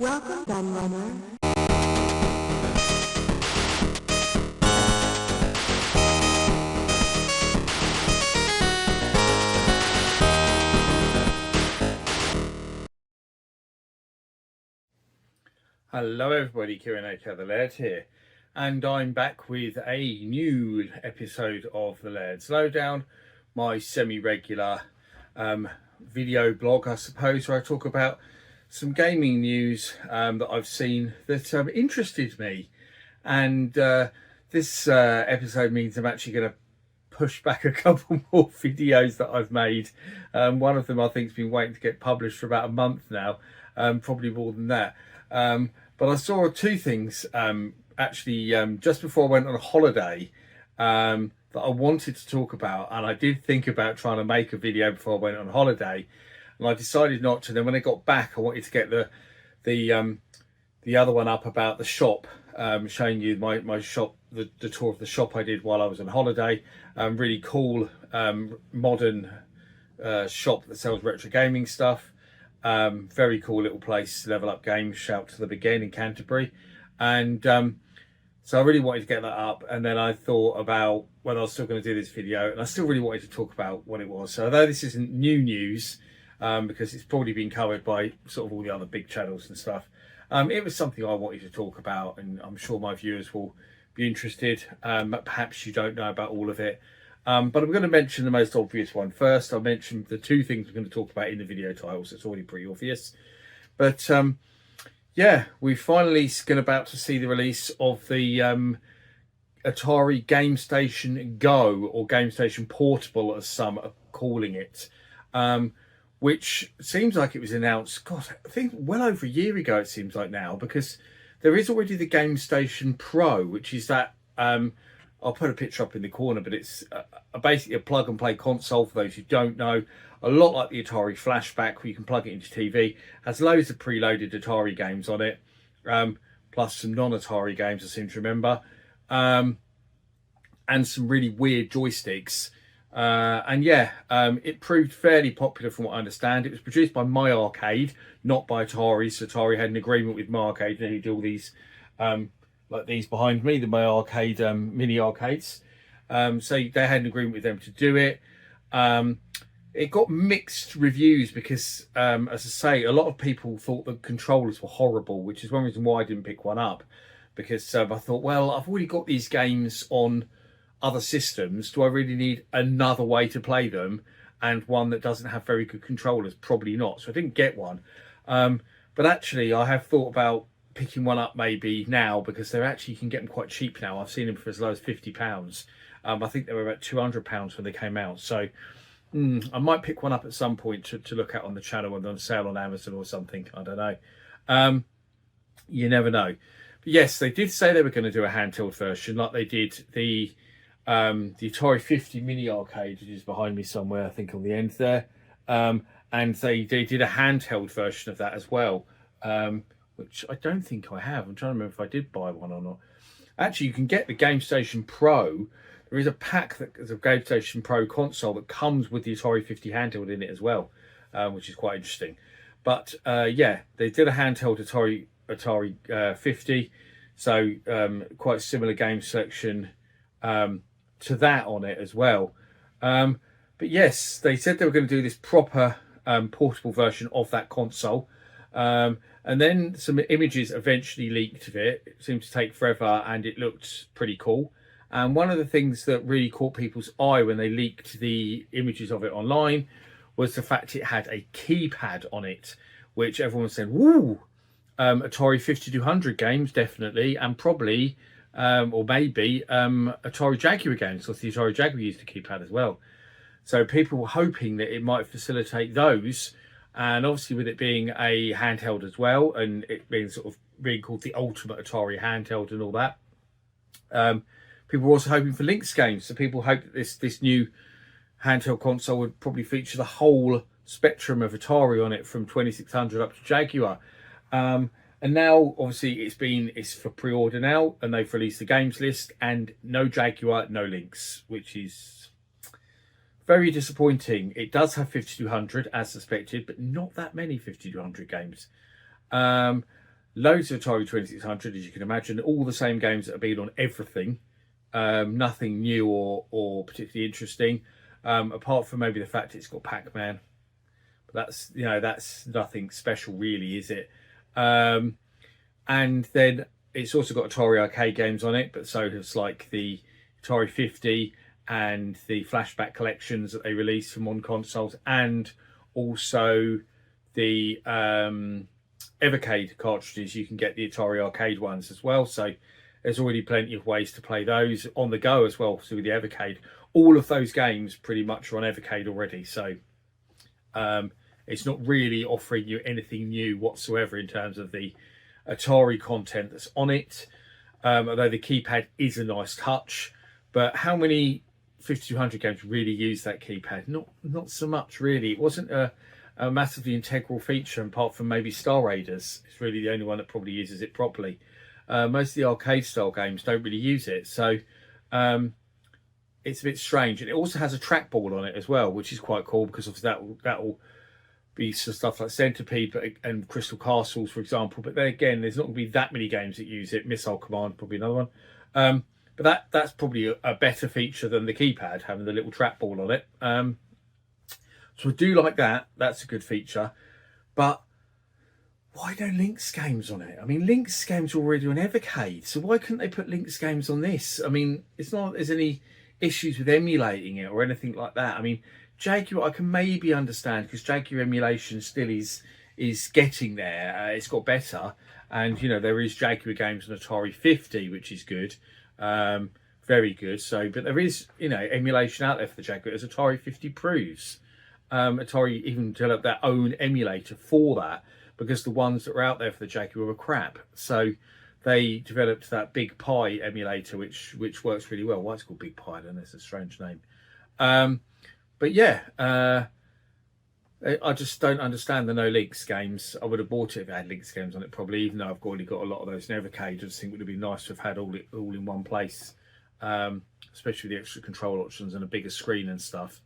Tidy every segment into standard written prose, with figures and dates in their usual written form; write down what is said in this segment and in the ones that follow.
Welcome, gun runner. Hello everybody, Kieran aka the Laird here, and I'm back with a new episode of the Laird's Lowdown, my semi-regular video blog, I suppose, where I talk about some gaming news that I've seen that interested me. And this episode means I'm actually going to push back a couple more videos that I've made. One of them I think has been waiting to get published for about a month now, probably more than that. But I saw two things just before I went on a holiday that I wanted to talk about, and I did think about trying to make a video before I went on holiday, and I decided not to. Then when I got back, I wanted to get the other one up about the shop, showing you my shop, the tour of the shop I did while I was on holiday. Really cool modern shop that sells retro gaming stuff. Very cool little place, Level Up Games, shout to them again in Canterbury. And so I really wanted to get that up, and then I thought about when I was still going to do this video, and I still really wanted to talk about what it was. So although this isn't new news, because it's probably been covered by sort of all the other big channels and stuff, it was something I wanted to talk about, and I'm sure my viewers will be interested. Perhaps you don't know about all of it. But I'm going to mention the most obvious one first. I'll mention the two things we're going to talk about in the video titles. It's already pretty obvious. But yeah, we're finally about to see the release of the Atari Gamestation Go, or Gamestation Portable as some are calling it, which seems like it was announced, God, I think well over a year ago it seems like now, because there is already the Gamestation Pro, which is that... I'll put a picture up in the corner, but it's basically a plug-and-play console, for those who don't know. A lot like the Atari Flashback, where you can plug it into TV. Has loads of preloaded Atari games on it, plus some non-Atari games, I seem to remember, and some really weird joysticks. And yeah, it proved fairly popular from what I understand. It was produced by My Arcade, not by Atari. So Atari had an agreement with My Arcade, who do all these... like these behind me, the My Arcade mini arcades. So they had an agreement with them to do it. It got mixed reviews because, as I say, a lot of people thought the controllers were horrible, which is one reason why I didn't pick one up. Because I thought, well, I've already got these games on other systems. Do I really need another way to play them? And one that doesn't have very good controllers? Probably not. So I didn't get one. But actually, I have thought about picking one up maybe now, because they're actually, you can get them quite cheap now. I've seen them for as low as £50. I think they were about £200 when they came out. So I might pick one up at some point to look at on the channel, and on sale on Amazon or something. I don't know. You never know. But yes, they did say they were going to do a handheld version, like they did the Atari 50 mini arcade, which is behind me somewhere, I think on the end there. And they did a handheld version of that as well. Which I don't think I have. I'm trying to remember if I did buy one or not. Actually, you can get the Gamestation Pro. There is a pack that is a Gamestation Pro console that comes with the Atari 50 handheld in it as well, which is quite interesting. But yeah, they did a handheld Atari 50, so quite similar game selection to that on it as well. But yes, they said they were going to do this proper portable version of that console. And then some images eventually leaked of it. It seemed to take forever, and it looked pretty cool. And one of the things that really caught people's eye when they leaked the images of it online was the fact it had a keypad on it, which everyone said, woo, Atari 5200 games, definitely, and probably, or maybe, Atari Jaguar games, because the Atari Jaguar used a keypad as well. So people were hoping that it might facilitate those. And obviously with it being a handheld as well, and it being sort of being called the ultimate Atari handheld and all that, people were also hoping for Lynx games. So people hoped that this new handheld console would probably feature the whole spectrum of Atari on it, from 2600 up to Jaguar. And now obviously it's for pre-order now, and they've released the games list, and no Jaguar, no Lynx, which is very disappointing. It does have 5200 as suspected, but not that many 5200 games. loads of Atari 2600, as you can imagine, all the same games that have been on everything. Nothing new or particularly interesting, apart from maybe the fact it's got Pac-Man. But that's nothing special really, is it? And then it's also got Atari arcade games on it, but so it's like the Atari 50 and the flashback collections that they released from on consoles, and also the Evercade cartridges. You can get the Atari arcade ones as well, so there's already plenty of ways to play those on the go as well. So with the Evercade, all of those games pretty much are on Evercade already, so it's not really offering you anything new whatsoever in terms of the Atari content that's on it, although the keypad is a nice touch. But how many 5200 games really use that keypad? Not so much really. It wasn't a massively integral feature, apart from maybe Star Raiders. It's really the only one that probably uses it properly. Most of the arcade style games don't really use it, so it's a bit strange. And it also has a trackball on it as well, which is quite cool, because obviously that'll be stuff like Centipede and Crystal Castles, for example. But then again, there's not going to be that many games that use it. Missile Command, probably another one. But that's probably a better feature than the keypad, having the little trackball on it. So I do like that. That's a good feature. But why no Lynx games on it? I mean, Lynx games are already on Evercade, so why couldn't they put Lynx games on this? I mean, it's not like there's any issues with emulating it or anything like that. I mean, Jaguar I can maybe understand, because Jaguar emulation still is getting there. It's got better, and there is Jaguar games on Atari 50, which is good, very good. So, but there is emulation out there for the Jaguar, as Atari 50 proves. Atari even developed their own emulator for that, because the ones that were out there for the Jaguar were crap. So they developed that Big Pie emulator, which works really well. Why it's called Big Pie? I don't know, it's a strange name. But yeah, I just don't understand the no Lynx games. I would have bought it if it had Lynx games on it, probably, even though I've already got a lot of those in Evercade. I just think it would have been nice to have had all in one place, especially with the extra control options and a bigger screen and stuff.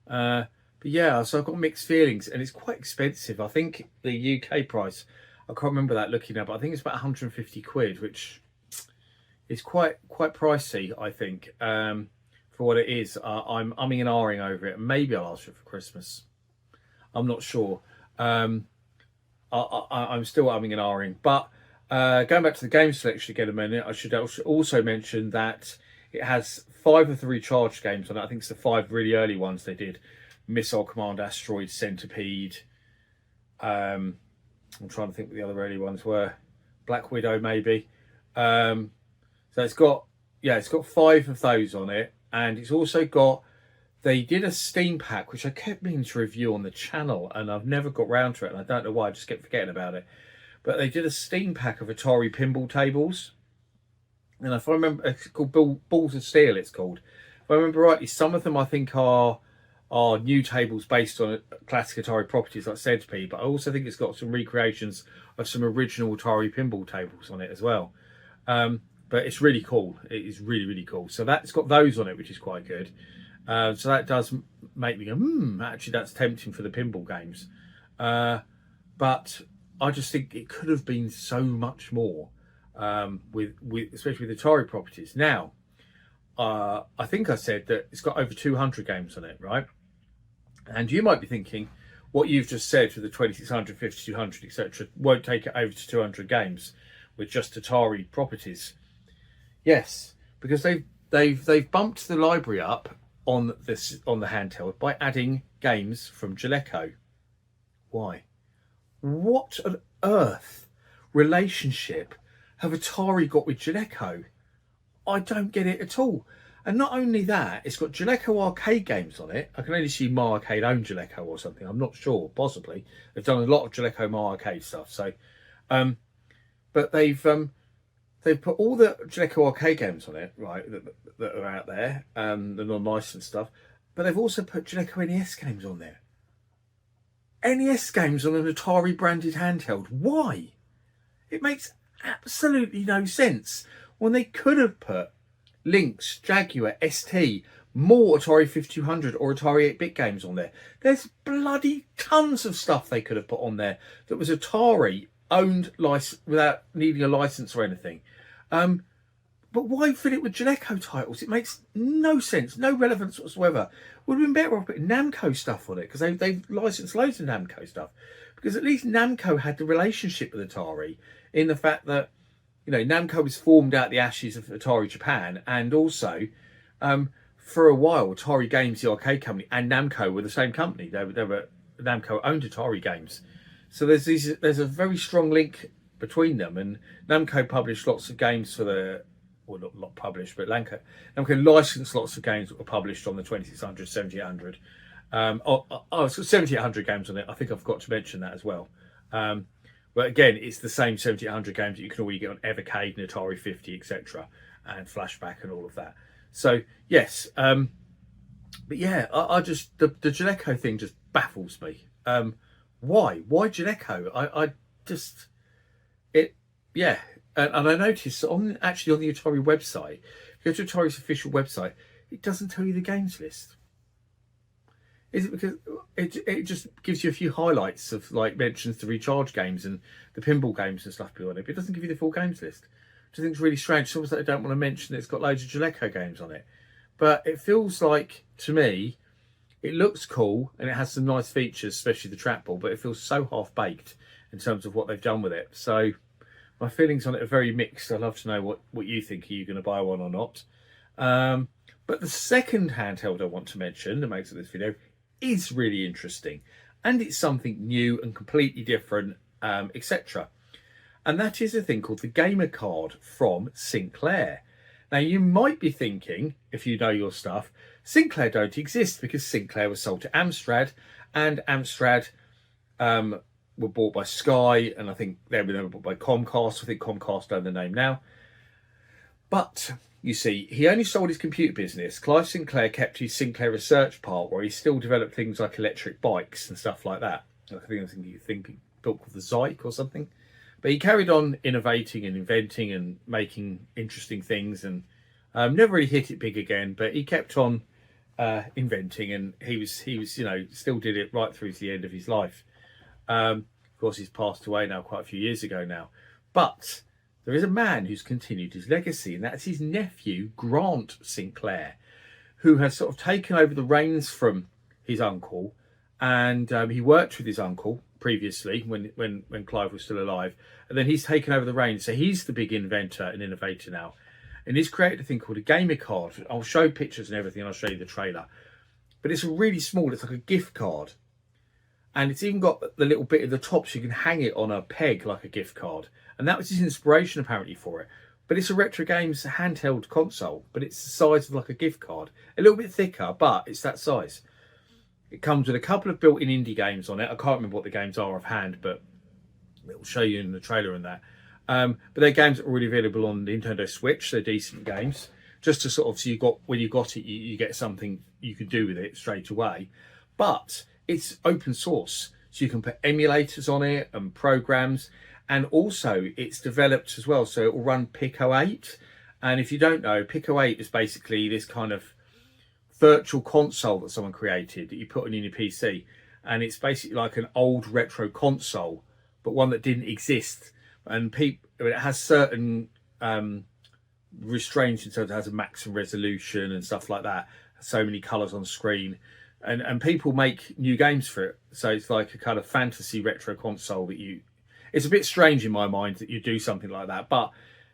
But yeah, so I've got mixed feelings, and it's quite expensive. I think the UK price, I can't remember that looking up, but I think it's about 150 quid, which is quite pricey, I think, for what it is. I'm umming and ahhing over it. Maybe I'll ask for it for Christmas. I'm not sure. I'm still umming and ahhing. But going back to the game selection again a minute, I should also mention that it has 5 of the recharged games on it. I think it's the 5 really early ones they did. Missile Command, Asteroid, Centipede. I'm trying to think what the other early ones were. Black Widow, maybe. So it's got 5 of those on it, and it's also got. They did a Steam pack, which I kept meaning to review on the channel, and I've never got round to it, and I don't know why. I just kept forgetting about it. But they did a Steam pack of Atari pinball tables, and if I remember, it's called Balls of Steel. It's called. If I remember rightly, some of them I think are new tables based on classic Atari properties like Centipede, but I also think it's got some recreations of some original Atari pinball tables on it as well. But it's really cool. It is really, really cool. So that's got those on it, which is quite good. So that does make me go, actually that's tempting for the pinball games. But I just think it could have been so much more, with especially with Atari properties. Now, I think I said that it's got over 200 games on it, right? And you might be thinking, what you've just said for the 2600, 5200, etc., won't take it over to 200 games with just Atari properties. Yes, because they've bumped the library up on the handheld by adding games from Jaleco. Why? What on earth relationship have Atari got with Jaleco? I don't get it at all. And not only that, it's got Jaleco arcade games on it. I can only see Ma Arcade own Jaleco or something. I'm not sure. Possibly they've done a lot of Jaleco Ma Arcade stuff. So, but they've put all the Jaleco arcade games on it, right? That are out there, the non-licensed stuff. But they've also put Jaleco NES games on there. NES games on an Atari branded handheld. Why? It makes absolutely no sense. When they could have put Lynx, Jaguar, ST, more Atari 5200 or Atari 8-bit games on there. There's bloody tons of stuff they could have put on there that was Atari owned without needing a license or anything. But why fill it with Jaleco titles? It makes no sense, no relevance whatsoever. Would have been better off putting Namco stuff on it, because they've licensed loads of Namco stuff. Because at least Namco had the relationship with Atari in the fact that, you know, Namco was formed out of the ashes of Atari Japan, and also for a while Atari Games, the arcade company, and Namco were the same company. Namco owned Atari Games, so there's a very strong link between them. And Namco published lots of games for the, well, not published, but Namco licensed lots of games that were published on the 2600, 7800. It's got 7800 games on it. I think I forgot to mention that as well. But again, it's the same 7800 games that you can already get on Evercade and Atari 50, etc., and Flashback and all of that. So yes, but yeah, I just the Jaleco thing just baffles me. Why Jaleco? I just it yeah. And I noticed on the Atari website, if you go to Atari's official website, it doesn't tell you the games list. Is it because it just gives you a few highlights of, like, mentions the Recharge games and the pinball games and stuff on it, but it doesn't give you the full games list, which I think is really strange. It's almost like they don't want to mention that it's got loads of Jaleco games on it. But it feels like, to me, it looks cool and it has some nice features, especially the trackball, but it feels so half-baked in terms of what they've done with it. So my feelings on it are very mixed. I'd love to know what you think. Are you going to buy one or not? But the second handheld I want to mention that makes this video is really interesting, and it's something new and completely different, etc. And that is a thing called the Gamer Card from Sinclair. Now, you might be thinking, if you know your stuff, Sinclair don't exist because Sinclair was sold to Amstrad, and Amstrad were bought by Sky, and I think they were bought by Comcast. I think Comcast own the name now. But you see, he only sold his computer business. Clive Sinclair kept his Sinclair research part, where he still developed things like electric bikes and stuff like that. I think you think built called the Zyke or something. But he carried on innovating and inventing and making interesting things, and never really hit it big again. But he kept on inventing, and he was still did it right through to the end of his life. Of course, he's passed away now quite a few years ago now. But there is a man who's continued his legacy, and that's his nephew, Grant Sinclair, who has sort of taken over the reins from his uncle. And he worked with his uncle previously when Clive was still alive. And then he's taken over the reins. So he's the big inventor and innovator now. And he's created a thing called a Gamer Card. I'll show pictures and everything, and I'll show you the trailer. But it's really small. It's like a gift card. And it's even got the little bit at the top so you can hang it on a peg like a gift card. And that was his inspiration, apparently, for it. But it's a Retro Games handheld console, but it's the size of like a gift card. A little bit thicker, but it's that size. It comes with a couple of built-in indie games on it. I can't remember what the games are offhand, but it'll show you in the trailer and that. But they're games that are already available on the Nintendo Switch. They're decent games. Just to sort of, so when you got it, you get something you could do with it straight away. But it's open source, so you can put emulators on it and programs. And also it's developed as well, so it will run Pico 8. And if you don't know, Pico 8 is basically this kind of virtual console that someone created that you put on your PC. And it's basically like an old retro console, but one that didn't exist. And it has certain restraints in terms of it has a maximum resolution and stuff like that. So many colours on screen. And people make new games for it. So it's like a kind of fantasy retro console that it's a bit strange in my mind that you do something like that, but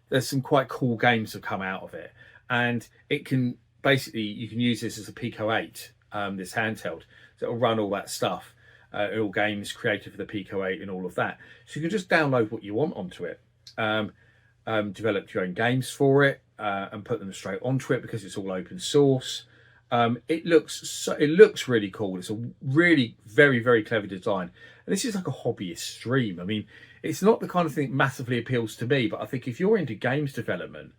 there's some quite cool games that come out of it. And it can basically, you can use this as a Pico 8, this handheld. So it'll run all that stuff, all games created for the Pico 8 and all of that. So you can just download what you want onto it, develop your own games for it, and put them straight onto it because it's all open source. It looks really cool. It's a really very, very clever design. And this is like a hobbyist stream. I mean, it's not the kind of thing that massively appeals to me, but I think if you're into games development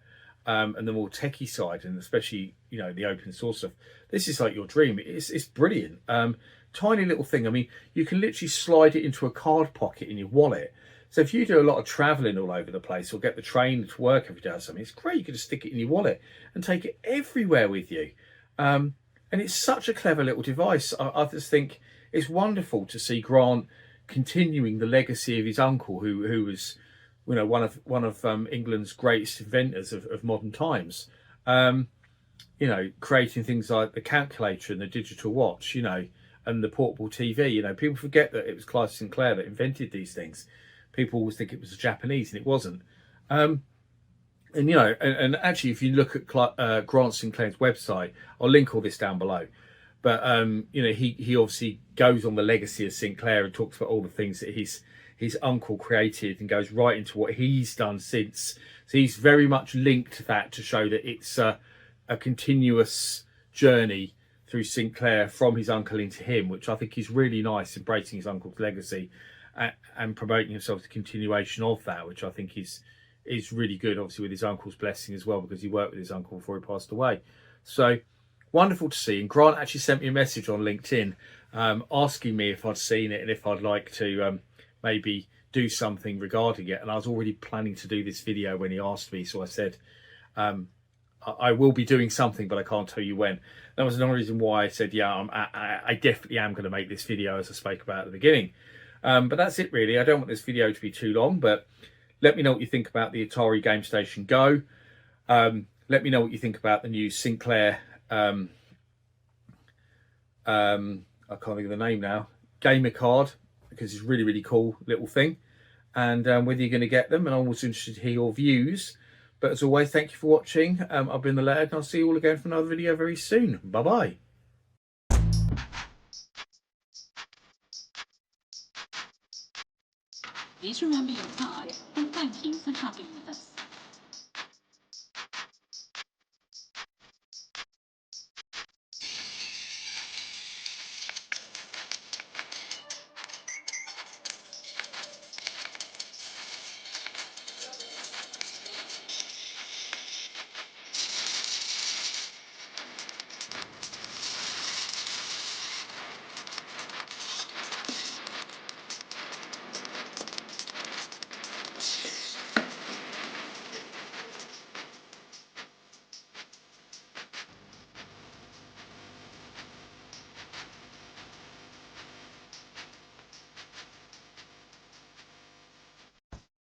and the more techie side, and especially, the open source stuff, this is like your dream. It's brilliant. Tiny little thing. I mean, you can literally slide it into a card pocket in your wallet. So if you do a lot of traveling all over the place or get the train to work every day or something, it's great. You can just stick it in your wallet and take it everywhere with you. And it's such a clever little device. I just think it's wonderful to see Grant continuing the legacy of his uncle, who was, you know, one of England's greatest inventors of modern times. You know, creating things like the calculator and the digital watch, you know, and the portable TV. You know, people forget that it was Clive Sinclair that invented these things. People always think it was the Japanese, and it wasn't. And you know, and actually, if you look at Grant Sinclair's website, I'll link all this down below. But you know, he obviously goes on the legacy of Sinclair and talks about all the things that his uncle created, and goes right into what he's done since. So he's very much linked to that, to show that it's a continuous journey through Sinclair from his uncle into him, which I think is really nice, embracing his uncle's legacy and promoting himself as a continuation of that, which I think is really good, obviously with his uncle's blessing as well, because he worked with his uncle before he passed away. So wonderful to see. And Grant actually sent me a message on LinkedIn asking me if I'd seen it and if I'd like to maybe do something regarding it. And I was already planning to do this video when he asked me, so I said I will be doing something, but I can't tell you when. That was another reason why I said, yeah, I definitely am going to make this video, as I spoke about at the beginning. But that's it really. I don't want this video to be too long, but let me know what you think about the Atari Gamestation Go. Let me know what you think about the new Sinclair, I can't think of the name now, Gamer Card, because it's really, really cool little thing. And whether you're going to get them, and I'm also interested to hear your views. But as always, thank you for watching. I've been the Laird, and I'll see you all again for another video very soon. Bye-bye. Please remember your card, and thank you for shopping with us.